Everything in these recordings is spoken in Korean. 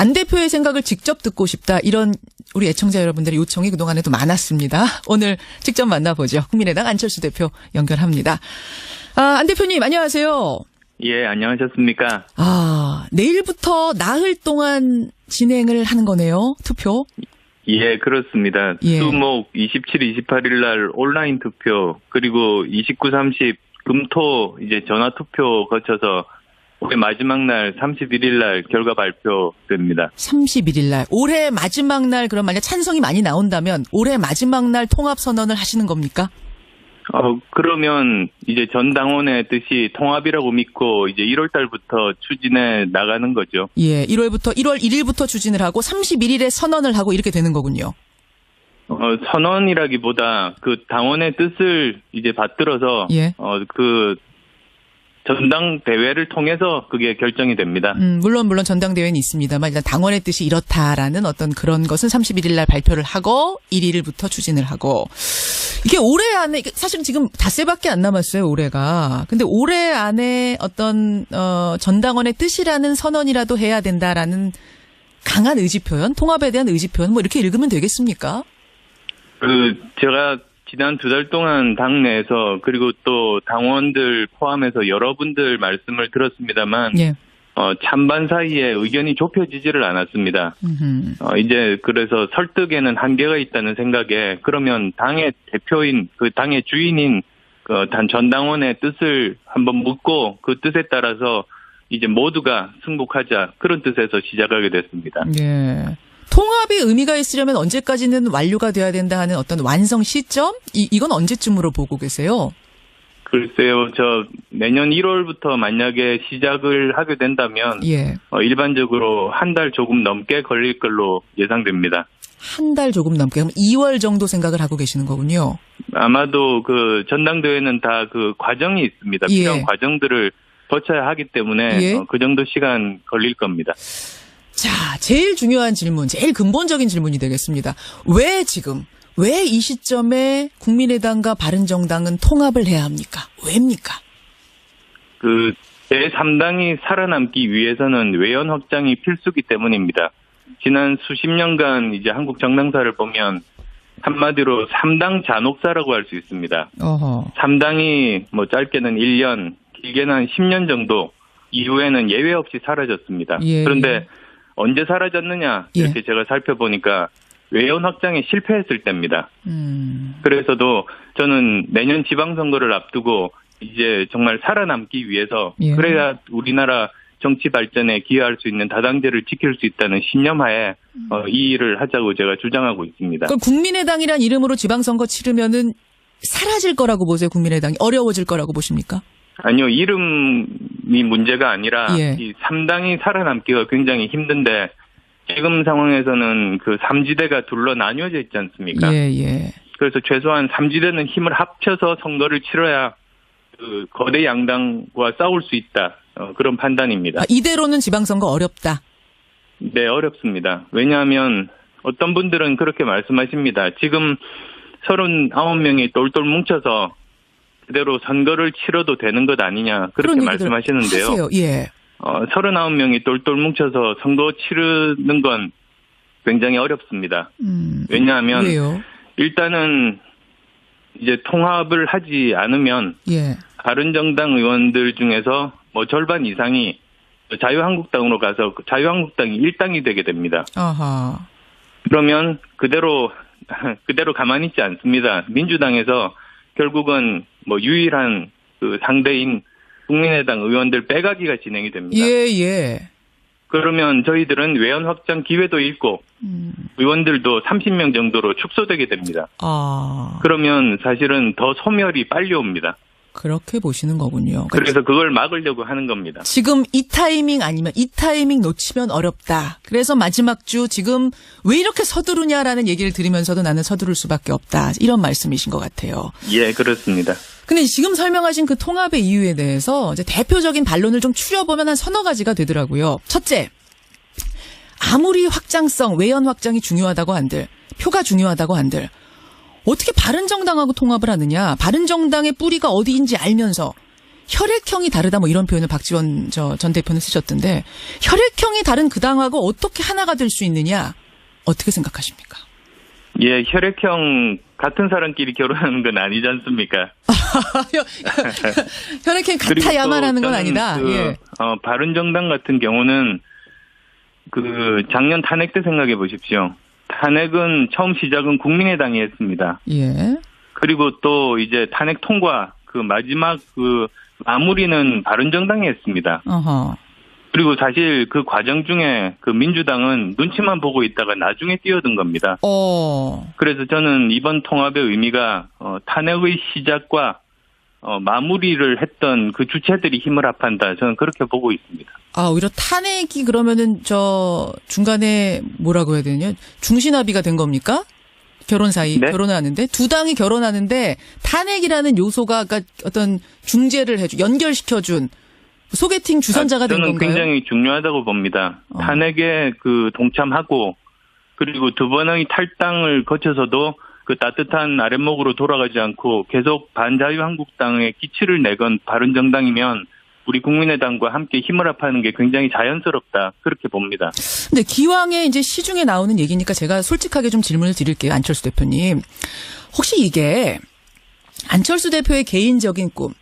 안 대표의 생각을 직접 듣고 싶다. 이런 우리 애청자 여러분들의 요청이 그동안에도 많았습니다. 오늘 직접 만나보죠. 국민의당 안철수 대표 연결합니다. 안 대표님 안녕하세요. 예, 안녕하셨습니까? 내일부터 나흘 동안 진행을 하는 거네요. 투표. 예, 그렇습니다. 예. 수목 27, 28일 날 온라인 투표, 그리고 29, 30 금토 이제 전화 투표 거쳐서 올해 마지막 날 31일 날 결과 발표됩니다. 31일 날. 올해 마지막 날 그럼 만약 찬성이 많이 나온다면 올해 마지막 날 통합 선언을 하시는 겁니까? 그러면 이제 전 당원의 뜻이 통합이라고 믿고 이제 1월 달부터 추진해 나가는 거죠. 예, 1월 1일부터 추진을 하고 31일에 선언을 하고 이렇게 되는 거군요. 선언이라기보다 그 당원의 뜻을 이제 받들어서 예. 그 전당대회를 통해서 그게 결정이 됩니다. 물론 전당대회는 있습니다만 일단 당원의 뜻이 이렇다라는 어떤 그런 것은 31일 날 발표를 하고 1일부터 추진을 하고 이게 올해 안에 사실은 지금 닷새밖에 안 남았어요. 올해가. 근데 올해 안에 어떤 전당원의 뜻이라는 선언이라도 해야 된다라는 강한 의지 표현, 통합에 대한 의지 표현 뭐 이렇게 읽으면 되겠습니까? 제가 지난 2달 동안 당내에서 그리고 또 당원들 포함해서 여러분들 말씀을 들었습니다만 예. 찬반 사이에 의견이 좁혀지지를 않았습니다. 이제 그래서 설득에는 한계가 있다는 생각에 그러면 당의 대표인 그 당의 주인인 전당원의 뜻을 한번 묻고 그 뜻에 따라서 이제 모두가 승복하자 그런 뜻에서 시작하게 됐습니다. 예. 통합이 의미가 있으려면 언제까지는 완료가 돼야 된다 하는 어떤 완성 시점? 이건 언제쯤으로 보고 계세요? 글쎄요, 내년 1월부터 만약에 시작을 하게 된다면, 예. 일반적으로 한 달 조금 넘게 걸릴 걸로 예상됩니다. 한 달 조금 넘게, 그럼 2월 정도 생각을 하고 계시는 거군요. 아마도 그 전당대회는 다 그 과정이 있습니다. 예. 필요한 과정들을 거쳐야 하기 때문에 예. 그 정도 시간 걸릴 겁니다. 자, 제일 중요한 질문, 제일 근본적인 질문이 되겠습니다. 왜 이 시점에 국민의당과 바른정당은 통합을 해야 합니까? 왜입니까? 제3당이 살아남기 위해서는 외연 확장이 필수기 때문입니다. 지난 수십 년간 이제 한국 정당사를 보면 한마디로 3당 잔혹사라고 할 수 있습니다. 3당이 뭐 짧게는 1년, 길게는 한 10년 정도 이후에는 예외 없이 사라졌습니다. 예, 그런데 언제 사라졌느냐 이렇게 예. 제가 살펴보니까 외연 확장에 실패했을 때입니다. 그래서도 저는 내년 지방선거를 앞두고 이제 정말 살아남기 위해서 예. 그래야 우리나라 정치 발전에 기여할 수 있는 다당제를 지킬 수 있다는 신념하에 이 일을 하자고 제가 주장하고 있습니다. 그럼 국민의당이란 이름으로 지방선거 치르면은 사라질 거라고 보세요? 국민의당이 어려워질 거라고 보십니까? 아니요, 이름이 문제가 아니라 예. 이 3당이 살아남기가 굉장히 힘든데 지금 상황에서는 그 3지대가 둘러 나뉘어져 있지 않습니까? 예. 그래서 최소한 3지대는 힘을 합쳐서 선거를 치러야 그 거대 양당과 싸울 수 있다. 그런 판단입니다. 이대로는 지방선거 어렵다. 네, 어렵습니다. 왜냐하면 어떤 분들은 그렇게 말씀하십니다. 지금 39명이 똘똘 뭉쳐서 그대로 선거를 치러도 되는 것 아니냐 그렇게 말씀하시는데요. 하세요. 예. 39명이 똘똘 뭉쳐서 선거 치르는 건 굉장히 어렵습니다. 왜냐하면 왜요? 일단은 이제 통합을 하지 않으면 예. 바른정당 의원들 중에서 뭐 절반 이상이 자유한국당으로 가서 자유한국당이 1당이 되게 됩니다. 아하. 그러면 그대로 가만히 있지 않습니다. 민주당에서 결국은 뭐 유일한 그 상대인 국민의당 의원들 빼가기가 진행이 됩니다. 예. 그러면 저희들은 외연 확장 기회도 잃고 의원들도 30명 정도로 축소되게 됩니다. 그러면 사실은 더 소멸이 빨리 옵니다. 그렇게 보시는 거군요. 그래서 그걸 막으려고 하는 겁니다. 지금 이 타이밍 아니면 이 타이밍 놓치면 어렵다. 그래서 마지막 주 지금 왜 이렇게 서두르냐라는 얘기를 들으면서도 나는 서두를 수밖에 없다. 이런 말씀이신 것 같아요. 예, 그렇습니다. 근데 지금 설명하신 그 통합의 이유에 대해서 이제 대표적인 반론을 좀 추려보면 한 서너 가지가 되더라고요. 첫째, 아무리 확장성, 외연 확장이 중요하다고 한들, 표가 중요하다고 한들, 어떻게 바른정당하고 통합을 하느냐. 바른정당의 뿌리가 어디인지 알면서 혈액형이 다르다 뭐 이런 표현을 박지원 전 대표는 쓰셨던데 혈액형이 다른 그 당하고 어떻게 하나가 될 수 있느냐 어떻게 생각하십니까? 예, 혈액형 같은 사람끼리 결혼하는 건 아니지 않습니까? 혈액형 같아야만 하는 건 아니다. 예. 바른정당 같은 경우는 그 작년 탄핵 때 생각해 보십시오. 탄핵은 처음 시작은 국민의당이 했습니다. 예. 그리고 또 이제 탄핵 통과 그 마지막 그 마무리는 바른정당이 했습니다. 어허. 그리고 사실 그 과정 중에 그 민주당은 눈치만 보고 있다가 나중에 뛰어든 겁니다. 그래서 저는 이번 통합의 의미가 탄핵의 시작과 마무리를 했던 그 주체들이 힘을 합한다. 저는 그렇게 보고 있습니다. 아, 오히려 탄핵이 그러면은 중간에 뭐라고 해야 되냐? 중시나비가 된 겁니까? 결혼 사이, 네? 결혼하는데 두 당이 결혼하는데 탄핵이라는 요소가 그러니까 어떤 중재를 연결시켜준 소개팅 주선자가 된 저는 건가요? 굉장히 중요하다고 봅니다. 탄핵에 그 동참하고 그리고 두 번의 탈당을 거쳐서도 그 따뜻한 아랫목으로 돌아가지 않고 계속 반자유한국당의 기치를 내건 바른정당이면 우리 국민의당과 함께 힘을 합하는 게 굉장히 자연스럽다 그렇게 봅니다. 근데 기왕에 이제 시중에 나오는 얘기니까 제가 솔직하게 좀 질문을 드릴게요. 안철수 대표님. 혹시 이게 안철수 대표의 개인적인 꿈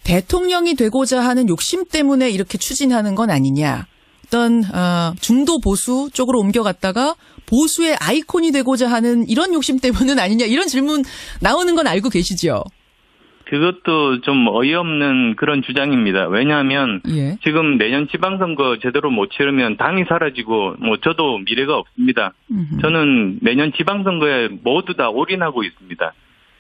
대통령이 되고자 하는 욕심 때문에 이렇게 추진하는 건 아니냐. 어떤 중도 보수 쪽으로 옮겨갔다가 보수의 아이콘이 되고자 하는 이런 욕심 때문은 아니냐. 이런 질문 나오는 건 알고 계시죠? 그것도 좀 어이없는 그런 주장입니다. 왜냐하면 예. 지금 내년 지방선거 제대로 못 치르면 당이 사라지고 뭐 저도 미래가 없습니다. 저는 내년 지방선거에 모두 다 올인하고 있습니다.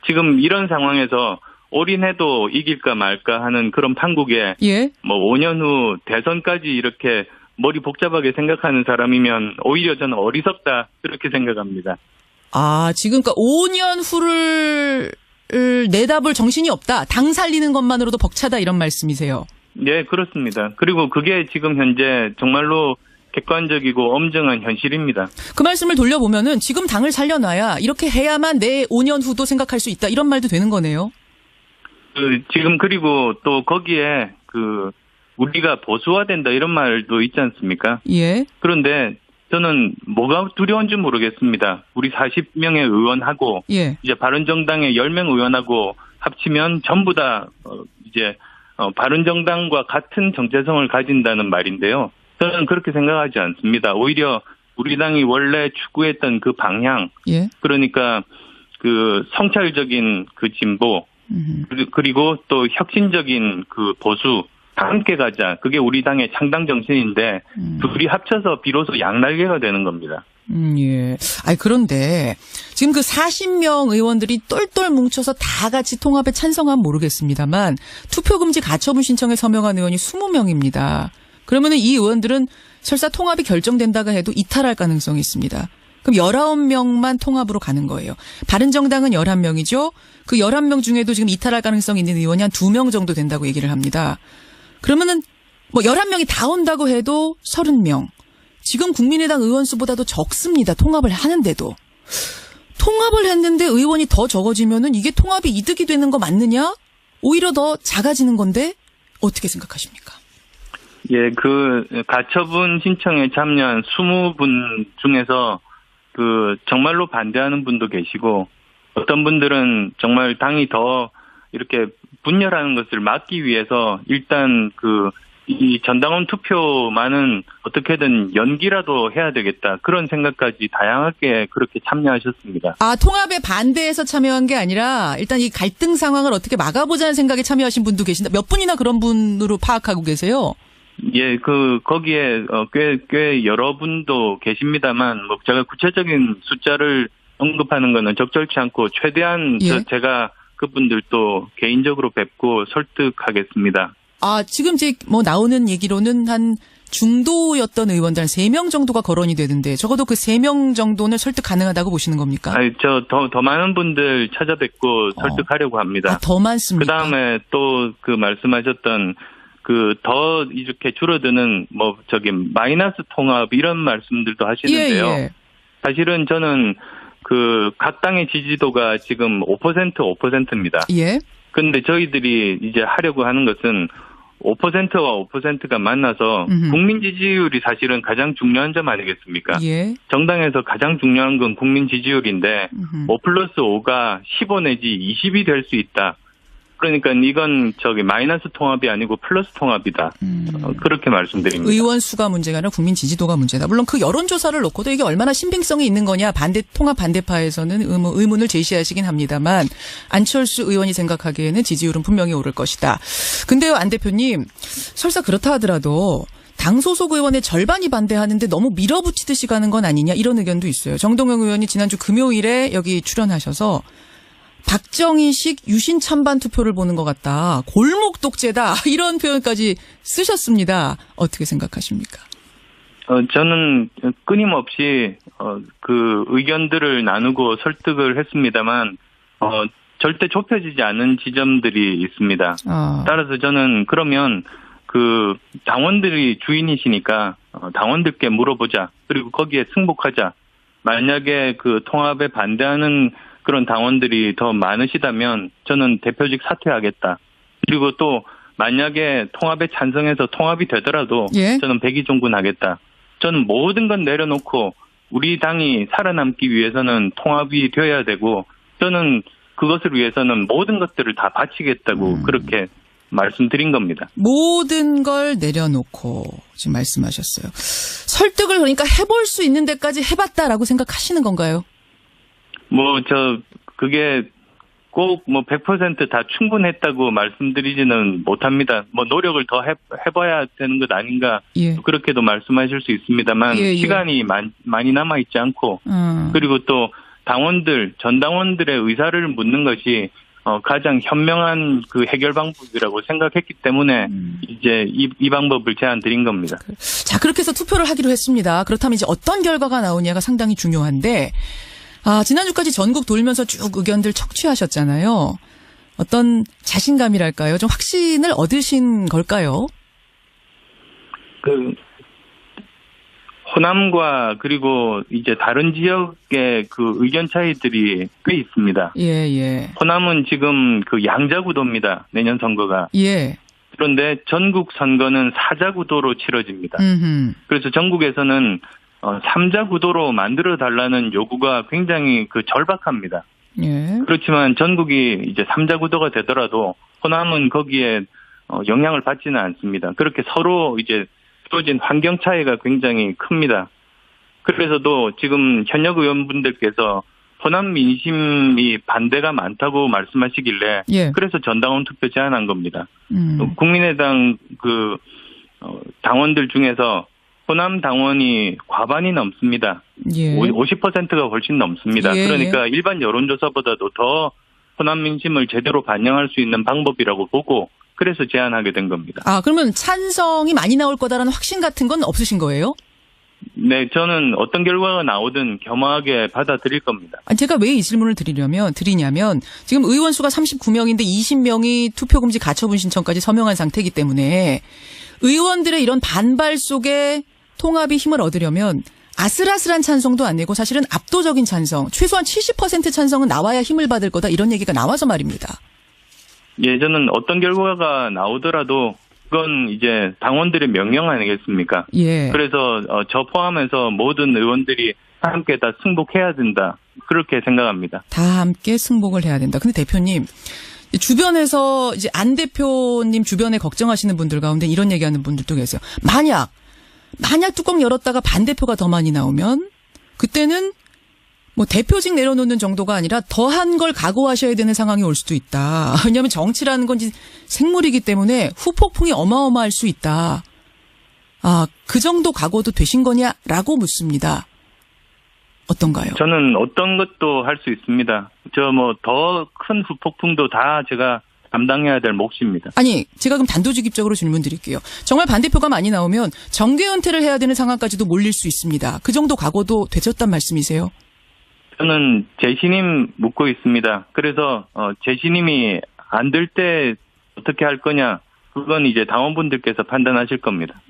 지금 이런 상황에서 올인해도 이길까 말까 하는 그런 판국에 예. 뭐 5년 후 대선까지 이렇게 머리 복잡하게 생각하는 사람이면 오히려 저는 어리석다 그렇게 생각합니다. 아, 지금 그러니까 5년 후를 내다볼 정신이 없다. 당 살리는 것만으로도 벅차다 이런 말씀이세요. 네, 그렇습니다. 그리고 그게 지금 현재 정말로 객관적이고 엄정한 현실입니다. 그 말씀을 돌려보면은 지금 당을 살려놔야 이렇게 해야만 내 5년 후도 생각할 수 있다. 이런 말도 되는 거네요. 지금 그리고 또 거기에 우리가 보수화된다 이런 말도 있지 않습니까? 예. 그런데 저는 뭐가 두려운지 모르겠습니다. 우리 40명의 의원하고 예. 이제 바른정당의 10명 의원하고 합치면 전부 다 바른정당과 같은 정체성을 가진다는 말인데요. 저는 그렇게 생각하지 않습니다. 오히려 우리 당이 원래 추구했던 그 방향, 예. 그러니까 그 성찰적인 그 진보, 그리고 또 혁신적인 그 보수 함께 가자. 그게 우리 당의 창당 정신인데 둘이 합쳐서 비로소 양날개가 되는 겁니다. 예. 그런데 지금 그 40명 의원들이 똘똘 뭉쳐서 다 같이 통합에 찬성하면 모르겠습니다만 투표금지 가처분 신청에 서명한 의원이 20명입니다. 그러면은 이 의원들은 설사 통합이 결정된다고 해도 이탈할 가능성이 있습니다. 그럼 19명만 통합으로 가는 거예요. 바른정당은 11명이죠. 그 11명 중에도 지금 이탈할 가능성이 있는 의원이 한 2명 정도 된다고 얘기를 합니다. 그러면은 뭐 11명이 다 온다고 해도 30명. 지금 국민의당 의원 수보다도 적습니다. 통합을 하는데도. 통합을 했는데 의원이 더 적어지면은 이게 통합이 이득이 되는 거 맞느냐? 오히려 더 작아지는 건데 어떻게 생각하십니까? 예, 가처분 신청에 참여한 20분 중에서 정말로 반대하는 분도 계시고 어떤 분들은 정말 당이 더 이렇게 분열하는 것을 막기 위해서 일단 이 전당원 투표만은 어떻게든 연기라도 해야 되겠다. 그런 생각까지 다양하게 그렇게 참여하셨습니다. 통합에 반대해서 참여한 게 아니라 일단 이 갈등 상황을 어떻게 막아보자는 생각에 참여하신 분도 계신다. 몇 분이나 그런 분으로 파악하고 계세요? 예, 거기에 꽤 여러 분도 계십니다만 뭐 제가 구체적인 숫자를 언급하는 거는 적절치 않고 최대한 예. 제가 그분들도 개인적으로 뵙고 설득하겠습니다. 지금 이제 뭐 나오는 얘기로는 한 중도였던 의원들 한 3명 정도가 거론이 되는데 적어도 그 3명 정도는 설득 가능하다고 보시는 겁니까? 더 많은 분들 찾아뵙고 설득하려고 합니다. 더 많습니까? 그다음에 또 말씀하셨던 더 이렇게 줄어드는 마이너스 통합 이런 말씀들도 하시는데요. 예. 사실은 저는 각 당의 지지도가 지금 5%입니다. 예. 근데 저희들이 이제 하려고 하는 것은 5%와 5%가 만나서 국민 지지율이 사실은 가장 중요한 점 아니겠습니까? 예. 정당에서 가장 중요한 건 국민 지지율인데 5 플러스 5가 15 내지 20이 될 수 있다. 그러니까 이건 마이너스 통합이 아니고 플러스 통합이다. 그렇게 말씀드립니다. 의원 수가 문제가 아니라 국민 지지도가 문제다. 물론 그 여론조사를 놓고도 이게 얼마나 신빙성이 있는 거냐 통합 반대파에서는 의문을 제시하시긴 합니다만 안철수 의원이 생각하기에는 지지율은 분명히 오를 것이다. 근데요, 안 대표님, 설사 그렇다 하더라도 당 소속 의원의 절반이 반대하는데 너무 밀어붙이듯이 가는 건 아니냐, 이런 의견도 있어요. 정동영 의원이 지난주 금요일에 여기 출연하셔서 박정희식 유신 찬반 투표를 보는 것 같다. 골목 독재다. 이런 표현까지 쓰셨습니다. 어떻게 생각하십니까? 저는 끊임없이 그 의견들을 나누고 설득을 했습니다만 절대 좁혀지지 않은 지점들이 있습니다. 따라서 저는 그러면 그 당원들이 주인이시니까 당원들께 물어보자. 그리고 거기에 승복하자. 만약에 그 통합에 반대하는 그런 당원들이 더 많으시다면 저는 대표직 사퇴하겠다. 그리고 또 만약에 통합에 찬성해서 통합이 되더라도 예? 저는 백의종군하겠다. 저는 모든 건 내려놓고 우리 당이 살아남기 위해서는 통합이 되어야 되고 저는 그것을 위해서는 모든 것들을 다 바치겠다고 그렇게 말씀드린 겁니다. 모든 걸 내려놓고 지금 말씀하셨어요. 설득을 그러니까 해볼 수 있는 데까지 해봤다라고 생각하시는 건가요? 그게 꼭 100% 다 충분했다고 말씀드리지는 못합니다. 노력을 더 해봐야 되는 것 아닌가. 예. 그렇게도 말씀하실 수 있습니다만, 예. 시간이 많이 남아있지 않고, 그리고 또 전 당원들의 의사를 묻는 것이, 가장 현명한 그 해결 방법이라고 생각했기 때문에, 이제 이 방법을 제안드린 겁니다. 자, 그렇게 해서 투표를 하기로 했습니다. 그렇다면 이제 어떤 결과가 나오냐가 상당히 중요한데, 지난주까지 전국 돌면서 쭉 의견들 척취하셨잖아요. 어떤 자신감이랄까요? 좀 확신을 얻으신 걸까요? 호남과 그리고 이제 다른 지역의 그 의견 차이들이 꽤 있습니다. 예. 호남은 지금 그 양자 구도입니다. 내년 선거가. 예. 그런데 전국 선거는 사자 구도로 치러집니다. 그래서 전국에서는 3자 구도로 만들어 달라는 요구가 굉장히 절박합니다. 예. 그렇지만 전국이 이제 3자 구도가 되더라도 호남은 거기에 영향을 받지는 않습니다. 그렇게 서로 이제 주어진 환경 차이가 굉장히 큽니다. 그래서도 지금 현역 의원분들께서 호남 민심이 반대가 많다고 말씀하시길래 예. 그래서 전당원 투표 제안한 겁니다. 국민의당 당원들 중에서 호남 당원이 과반이 넘습니다. 예. 50%가 훨씬 넘습니다. 예. 그러니까 일반 여론조사보다도 더 호남 민심을 제대로 반영할 수 있는 방법이라고 보고 그래서 제안하게 된 겁니다. 그러면 찬성이 많이 나올 거다라는 확신 같은 건 없으신 거예요? 네, 저는 어떤 결과가 나오든 겸허하게 받아들일 겁니다. 제가 왜 이 질문을 드리냐면 지금 의원 수가 39명인데 20명이 투표금지 가처분 신청까지 서명한 상태이기 때문에 의원들의 이런 반발 속에 통합이 힘을 얻으려면 아슬아슬한 찬성도 안 내고 사실은 압도적인 찬성, 최소한 70% 찬성은 나와야 힘을 받을 거다, 이런 얘기가 나와서 말입니다. 예, 저는 어떤 결과가 나오더라도 그건 이제 당원들의 명령 아니겠습니까? 예. 그래서 저 포함해서 모든 의원들이 함께 다 승복해야 된다. 그렇게 생각합니다. 다 함께 승복을 해야 된다. 근데 대표님, 주변에서 이제 안 대표님 주변에 걱정하시는 분들 가운데 이런 얘기하는 분들도 계세요. 만약 뚜껑 열었다가 반대표가 더 많이 나오면 그때는 대표직 내려놓는 정도가 아니라 더한 걸 각오하셔야 되는 상황이 올 수도 있다. 왜냐하면 정치라는 건 생물이기 때문에 후폭풍이 어마어마할 수 있다. 그 정도 각오도 되신 거냐라고 묻습니다. 어떤가요? 저는 어떤 것도 할 수 있습니다. 더 큰 후폭풍도 다 제가 감당해야 될 몫입니다. 아니, 제가 그럼 단도직입적으로 질문 드릴게요. 정말 반대표가 많이 나오면 정계 은퇴를 해야 되는 상황까지도 몰릴 수 있습니다. 그 정도 각오도 되셨단 말씀이세요? 저는 재신임 묻고 있습니다. 그래서 재신임이 안 될 때 어떻게 할 거냐, 그건 이제 당원분들께서 판단하실 겁니다.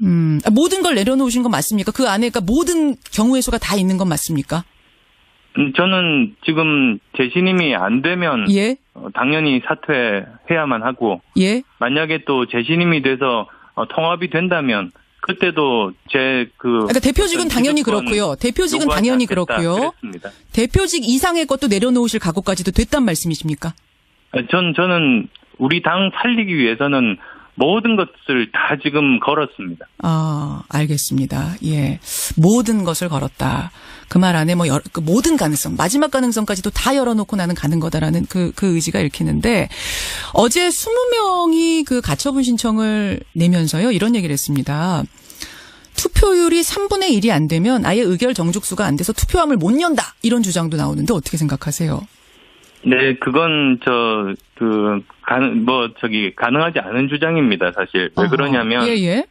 모든 걸 내려놓으신 건 맞습니까? 그 안에 모든 경우의 수가 다 있는 건 맞습니까? 저는 지금 재신임이 안 되면 예. 당연히 사퇴해야만 하고 예. 만약에 또 재신임이 돼서 통합이 된다면 그때도 그러니까 대표직은 당연히 그렇고요. 대표직은 당연히 그렇고요. 그랬습니다. 대표직 이상의 것도 내려놓으실 각오까지도 됐단 말씀이십니까? 저는 우리 당 살리기 위해서는 모든 것을 다 지금 걸었습니다. 아, 알겠습니다. 예. 모든 것을 걸었다. 그 말 안에 그 모든 가능성, 마지막 가능성까지도 다 열어놓고 나는 가는 거다라는 그 의지가 읽히는데, 어제 20명이 그 가처분 신청을 내면서요, 이런 얘기를 했습니다. 투표율이 3분의 1이 안 되면 아예 의결 정족수가 안 돼서 투표함을 못 연다. 이런 주장도 나오는데 어떻게 생각하세요? 네, 그건 가능하지 않은 주장입니다, 사실. 왜 그러냐면, 예.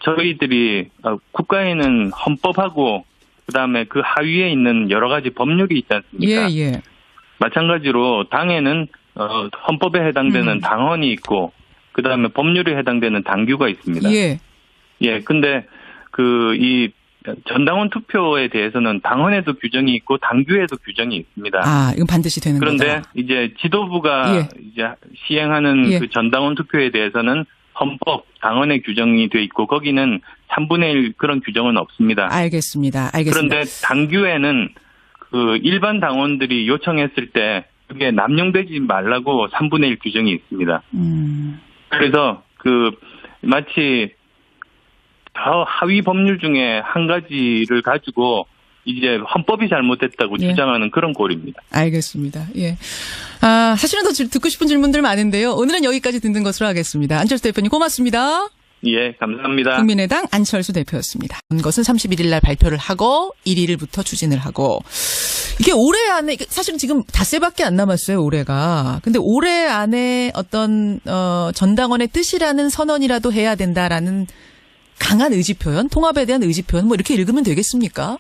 저희들이, 국가에는 헌법하고, 그 다음에 그 하위에 있는 여러 가지 법률이 있지 않습니까? 예. 마찬가지로 당에는, 헌법에 해당되는 당헌이 있고, 그 다음에 법률에 해당되는 당규가 있습니다. 예. 예, 근데, 이 전당원 투표에 대해서는 당헌에도 규정이 있고 당규에도 규정이 있습니다. 아, 이건 반드시 되는 거다. 그런데 이제 지도부가 이제 시행하는 그 전당원 투표에 대해서는 헌법, 당헌에 규정이 돼 있고 거기는 3분의 1 그런 규정은 없습니다. 알겠습니다. 그런데 당규에는 그 일반 당원들이 요청했을 때 그게 남용되지 말라고 3분의 1 규정이 있습니다. 그래서 마치 더 하위 법률 중에 한 가지를 가지고 이제 헌법이 잘못됐다고 주장하는 그런 꼴입니다. 알겠습니다. 예. 사실은 더 듣고 싶은 질문들 많은데요. 오늘은 여기까지 듣는 것으로 하겠습니다. 안철수 대표님 고맙습니다. 예, 감사합니다. 국민의당 안철수 대표였습니다. 것은 31일 날 발표를 하고 1일부터 추진을 하고 이게 올해 안에 사실은 지금 닷새밖에 안 남았어요. 올해가. 근데 올해 안에 어떤 전당원의 뜻이라는 선언이라도 해야 된다라는 강한 의지 표현, 통합에 대한 의지 표현, 이렇게 읽으면 되겠습니까?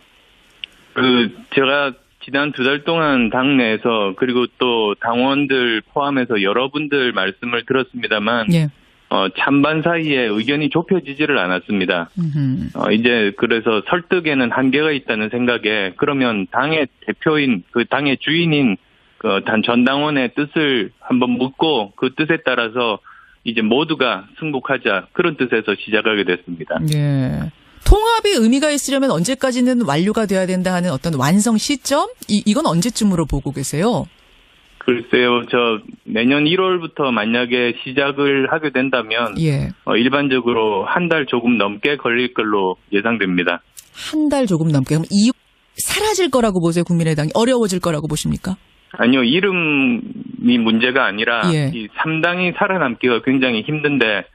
제가 지난 2달 동안 당내에서 그리고 또 당원들 포함해서 여러분들 말씀을 들었습니다만, 찬반 사이에 의견이 좁혀지지를 않았습니다. 이제 그래서 설득에는 한계가 있다는 생각에 그러면 당의 대표인, 당의 주인인 전당원의 뜻을 한번 묻고 그 뜻에 따라서 이제 모두가 승복하자 그런 뜻에서 시작하게 됐습니다. 예. 통합이 의미가 있으려면 언제까지는 완료가 돼야 된다 하는 어떤 완성 시점? 이건 언제쯤으로 보고 계세요? 글쎄요. 내년 1월부터 만약에 시작을 하게 된다면 일반적으로 한 달 조금 넘게 걸릴 걸로 예상됩니다. 한 달 조금 넘게. 그럼 사라질 거라고 보세요? 국민의당이 어려워질 거라고 보십니까? 아니요. 이름이 문제가 아니라 이 3당이 살아남기가 굉장히 힘든데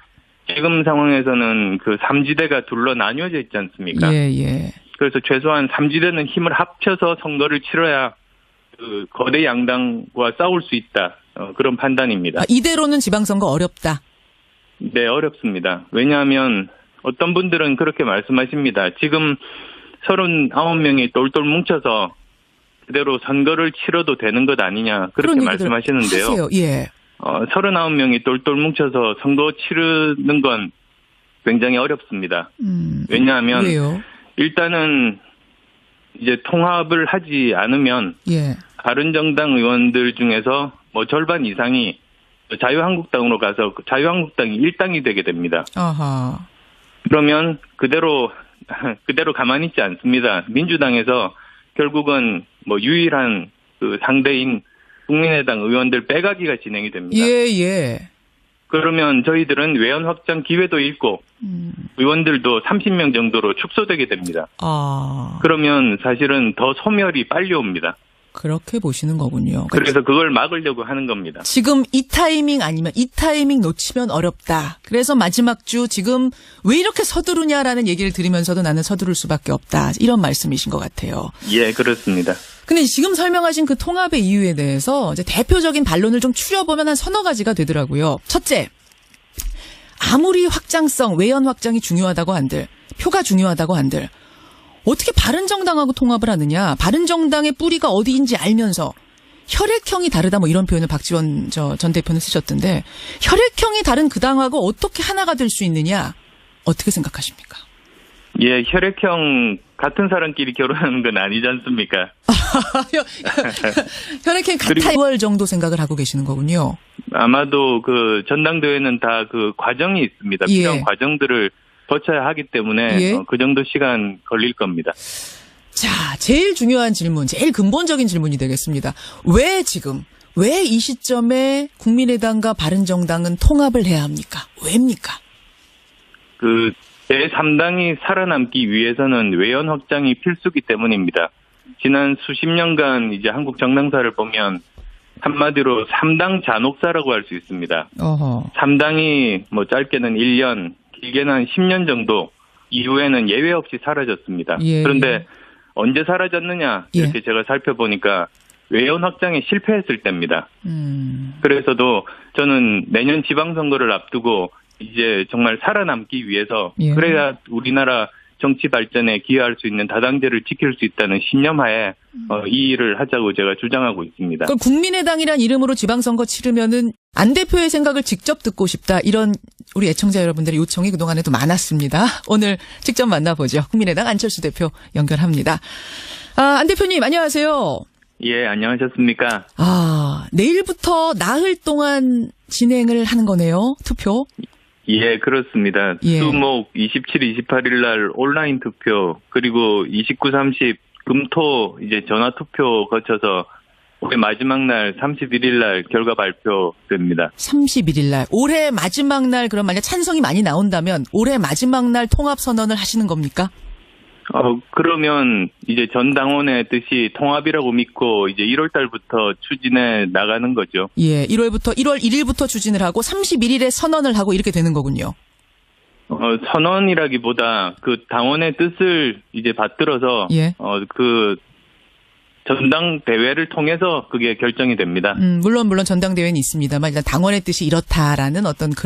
지금 상황에서는 그 3지대가 둘러 나뉘어져 있지 않습니까? 그래서 최소한 3지대는 힘을 합쳐서 선거를 치러야 거대 양당과 싸울 수 있다. 그런 판단입니다. 이대로는 지방선거 어렵다? 네, 어렵습니다. 왜냐하면 어떤 분들은 그렇게 말씀하십니다. 지금 39명이 똘똘 뭉쳐서 그대로 선거를 치러도 되는 것 아니냐 그렇게 말씀하시는데요. 하세요. 39명이 똘똘 뭉쳐서 선거 치르는 건 굉장히 어렵습니다. 왜냐하면 일단은 이제 통합을 하지 않으면 바른정당 의원들 중에서 절반 이상이 자유한국당으로 가서 자유한국당이 1당이 되게 됩니다. 그러면 그대로 가만히 있지 않습니다. 민주당에서 결국은 유일한 상대인 국민의당 의원들 빼가기가 진행이 됩니다. 그러면 저희들은 외연 확장 기회도 잃고 의원들도 30명 정도로 축소되게 됩니다. 그러면 사실은 더 소멸이 빨리 옵니다. 그렇게 보시는 거군요. 그래서 그걸 막으려고 하는 겁니다. 지금 이 타이밍 아니면 이 타이밍 놓치면 어렵다. 그래서 마지막 주 지금 왜 이렇게 서두르냐라는 얘기를 들으면서도 나는 서두를 수밖에 없다. 이런 말씀이신 것 같아요. 예, 그렇습니다. 근데 지금 설명하신 그 통합의 이유에 대해서 이제 대표적인 반론을 좀 추려보면 한 서너 가지가 되더라고요. 첫째, 아무리 확장성, 외연 확장이 중요하다고 한들, 표가 중요하다고 한들, 어떻게 바른정당하고 통합을 하느냐. 바른정당의 뿌리가 어디인지 알면서 혈액형이 다르다 이런 표현을 박지원 전 대표는 쓰셨던데 혈액형이 다른 그 당하고 어떻게 하나가 될 수 있느냐. 어떻게 생각하십니까? 예, 혈액형 같은 사람끼리 결혼하는 건 아니지 않습니까? 혈액형 같아 2월 정도 생각을 하고 계시는 거군요. 아마도 그 전당대회는 다 그 과정이 있습니다. 예. 필요한 과정들을 거쳐야 하기 때문에 예. 그 정도 시간 걸릴 겁니다. 자, 제일 중요한 질문, 제일 근본적인 질문이 되겠습니다. 왜 이 시점에 국민의당과 바른정당은 통합을 해야 합니까? 왜입니까? 그 제3당이 살아남기 위해서는 외연 확장이 필수기 때문입니다. 지난 수십 년간 이제 한국 정당사를 보면 한마디로 3당 잔혹사라고 할 수 있습니다. 어허. 3당이 뭐 짧게는 1년, 길게는 한 10년 정도 이후에는 예외 없이 사라졌습니다. 예. 그런데 언제 사라졌느냐 이렇게 제가 살펴보니까 외연 확장에 실패했을 때입니다. 그래서도 저는 내년 지방선거를 앞두고 이제 정말 살아남기 위해서 예. 그래야 우리나라 정치 발전에 기여할 수 있는 다당제를 지킬 수 있다는 신념하에 이 일을 하자고 제가 주장하고 있습니다. 그럼 국민의당이란 이름으로 지방선거 치르면은 안 대표의 생각을 직접 듣고 싶다. 이런 우리 애청자 여러분들의 요청이 그동안에도 많았습니다. 오늘 직접 만나보죠. 국민의당 안철수 대표 연결합니다. 안 대표님 안녕하세요. 예, 안녕하셨습니까? 내일부터 나흘 동안 진행을 하는 거네요. 투표. 예, 그렇습니다. 예. 수목 27, 28일 날 온라인 투표, 그리고 29, 30 금토 이제 전화 투표 거쳐서 올해 마지막 날 31일 날 결과 발표됩니다. 31일 날. 올해 마지막 날 그럼 만약 찬성이 많이 나온다면 올해 마지막 날 통합 선언을 하시는 겁니까? 그러면 이제 전 당원의 뜻이 통합이라고 믿고 이제 1월 달부터 추진해 나가는 거죠. 예, 1월 1일부터 추진을 하고 31일에 선언을 하고 이렇게 되는 거군요. 선언이라기보다 그 당원의 뜻을 이제 받들어서 예. 그 전당 대회를 통해서 그게 결정이 됩니다. 물론 전당대회는 있습니다만 일단 당원의 뜻이 이렇다라는 어떤 그런